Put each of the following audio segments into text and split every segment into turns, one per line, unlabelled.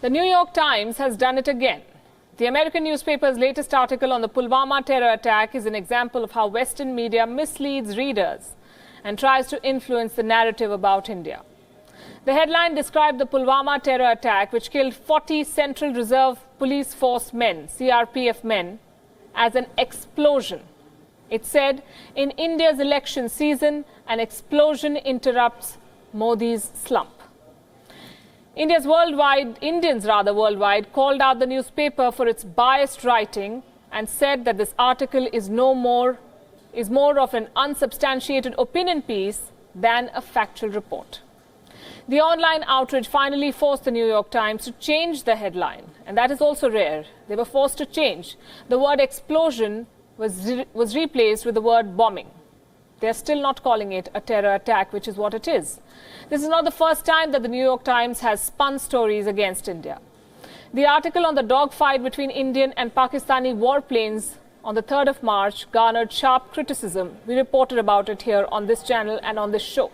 The New York Times has done it again. The American newspaper's latest article on the Pulwama terror attack is an example of how Western media misleads readers and tries to influence the narrative about India. The headline described the Pulwama terror attack, which killed 40 Central Reserve Police Force men, CRPF men, as an explosion. It said, in India's election season, an explosion interrupts Modi's slump. Indians worldwide called out the newspaper for its biased writing and said that this article is more of an unsubstantiated opinion piece than a factual report. The online outrage finally forced the New York Times to change the headline, and that is also rare. They were forced to change. The word explosion was replaced with the word bombing. They are still not calling it a terror attack, which is what it is. This is not the first time that the New York Times has spun stories against India. The article on the dogfight between Indian and Pakistani warplanes on the 3rd of March garnered sharp criticism. We reported about it here on this channel and on this show.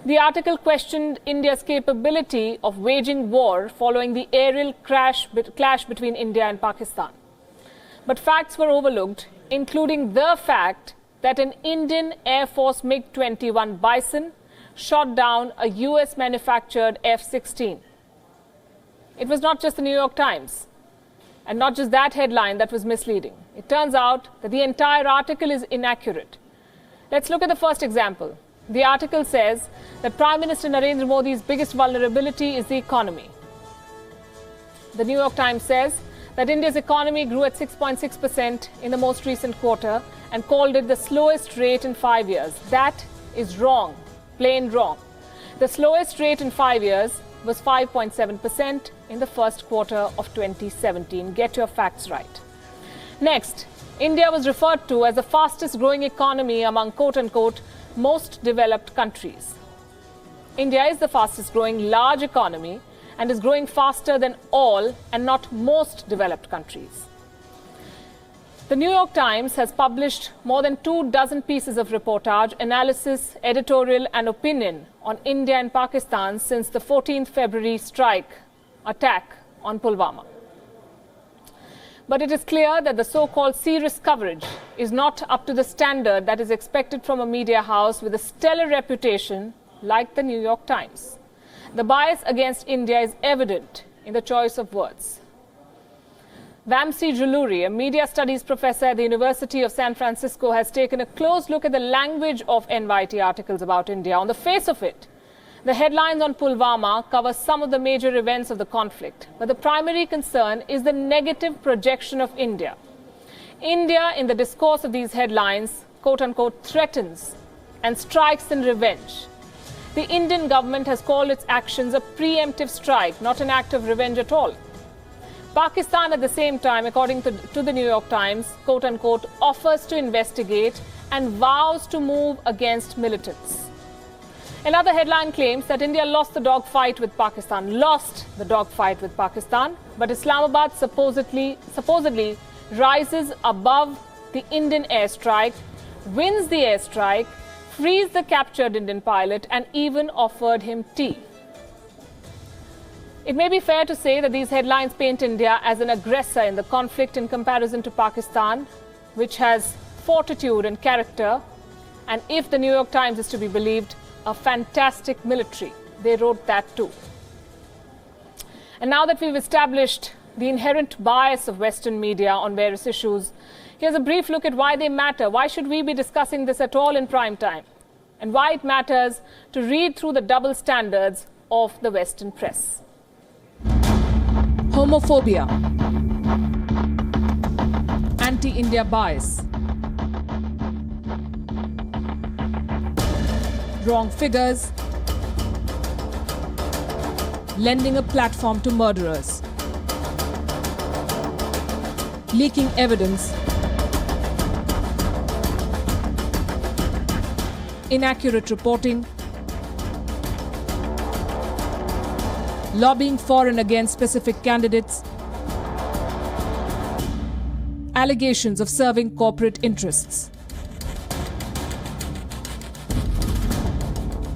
The article questioned India's capability of waging war following the aerial clash between India and Pakistan. But facts were overlooked, including the fact that an Indian Air Force MiG-21 Bison shot down a US-manufactured F-16. It was not just the New York Times, and not just that headline that was misleading. It turns out that the entire article is inaccurate. Let's look at the first example. The article says that Prime Minister Narendra Modi's biggest vulnerability is the economy. The New York Times says that India's economy grew at 6.6% in the most recent quarter and called it the slowest rate in 5 years. That is wrong, plain wrong. The slowest rate in 5 years was 5.7% in the first quarter of 2017. Get your facts right. Next, India was referred to as the fastest growing economy among quote-unquote most developed countries. India is the fastest growing large economy and is growing faster than all and not most developed countries. The New York Times has published more than 24 pieces of reportage, analysis, editorial and opinion on India and Pakistan since the 14th February attack on Pulwama. But it is clear that the so-called serious coverage is not up to the standard that is expected from a media house with a stellar reputation like the New York Times. The bias against India is evident in the choice of words. Vamsi Juluri, a media studies professor at the University of San Francisco, has taken a close look at the language of NYT articles about India. On the face of it, the headlines on Pulwama cover some of the major events of the conflict, but the primary concern is the negative projection of India. India, in the discourse of these headlines, quote-unquote, threatens and strikes in revenge. The Indian government has called its actions a preemptive strike, not an act of revenge at all. Pakistan, at the same time, according to the New York Times, quote-unquote, offers to investigate and vows to move against militants. Another headline claims that India lost the dogfight with Pakistan, but Islamabad supposedly rises above the Indian airstrike, wins the airstrike, frees the captured Indian pilot and even offered him tea. It may be fair to say that these headlines paint India as an aggressor in the conflict in comparison to Pakistan, which has fortitude and character, and if the New York Times is to be believed, a fantastic military. They wrote that too. And now that we've established the inherent bias of Western media on various issues, here's a brief look at why they matter. Why should we be discussing this at all in prime time? And why it matters to read through the double standards of the Western press. Homophobia, anti-India bias, wrong figures, lending a platform to murderers, leaking evidence, inaccurate reporting, lobbying for and against specific candidates, allegations of serving corporate interests,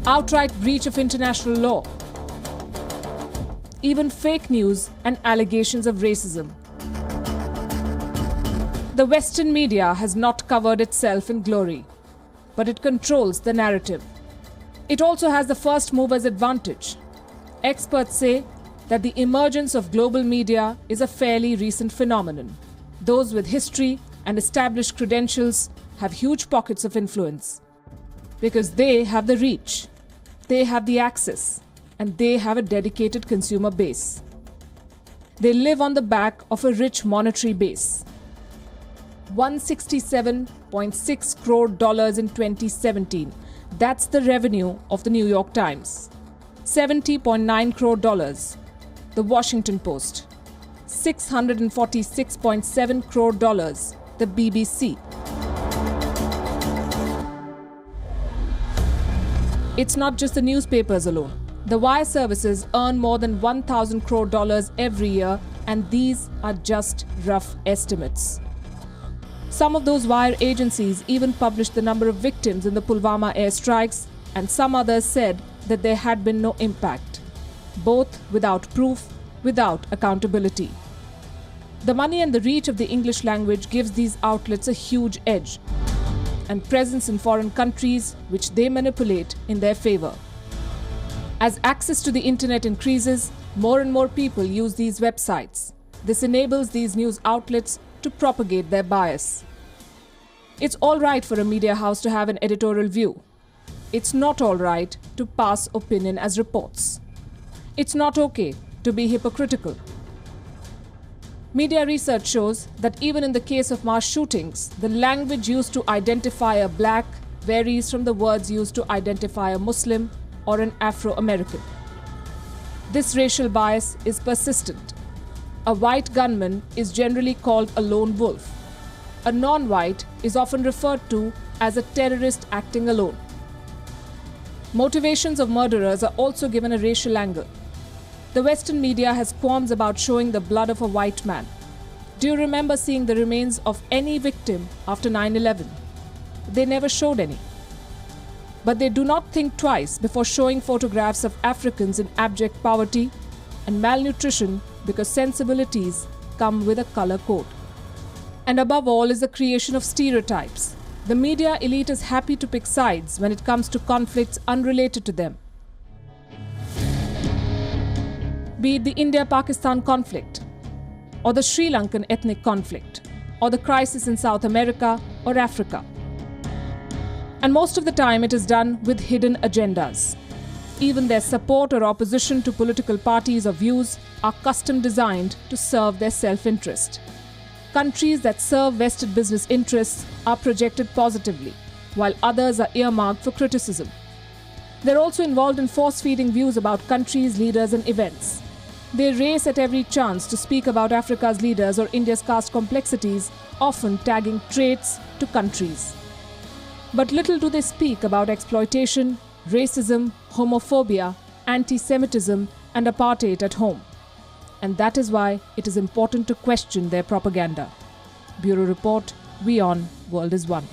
outright breach of international law, even fake news and allegations of racism. The Western media has not covered itself in glory, but it controls the narrative. It also has the first mover's advantage. Experts say that the emergence of global media is a fairly recent phenomenon. Those with history and established credentials have huge pockets of influence because they have the reach, they have the access, and they have a dedicated consumer base. They live on the back of a rich monetary base. $167.6 crore in 2017. That's the revenue of the New York Times. $70.9 crore, the Washington Post. $646.7 crore, the BBC. It's not just the newspapers alone. The wire services earn more than $1,000 crore every year, and these are just rough estimates. Some of those wire agencies even published the number of victims in the Pulwama airstrikes, and some others said that there had been no impact, both without proof, without accountability. The money and the reach of the English language gives these outlets a huge edge and presence in foreign countries which they manipulate in their favor. As access to the internet increases, more and more people use these websites. This enables these news outlets to propagate their bias. It's all right for a media house to have an editorial view. It's not all right to pass opinion as reports. It's not okay to be hypocritical. Media research shows that even in the case of mass shootings, the language used to identify a black varies from the words used to identify a Muslim or an Afro-American. This racial bias is persistent. A white gunman is generally called a lone wolf. A non-white is often referred to as a terrorist acting alone. Motivations of murderers are also given a racial angle. The Western media has qualms about showing the blood of a white man. Do you remember seeing the remains of any victim after 9/11? They never showed any. But they do not think twice before showing photographs of Africans in abject poverty and malnutrition because sensibilities come with a color code. And above all is the creation of stereotypes. The media elite is happy to pick sides when it comes to conflicts unrelated to them. Be it the India-Pakistan conflict, or the Sri Lankan ethnic conflict, or the crisis in South America or Africa. And most of the time it is done with hidden agendas. Even their support or opposition to political parties or views are custom designed to serve their self-interest. Countries that serve vested business interests are projected positively, while others are earmarked for criticism. They're also involved in force-feeding views about countries, leaders, and events. They race at every chance to speak about Africa's leaders or India's caste complexities, often tagging traits to countries. But little do they speak about exploitation, racism, homophobia, anti-Semitism, and apartheid at home. And that is why it is important to question their propaganda. Bureau Report, Wion, World is One.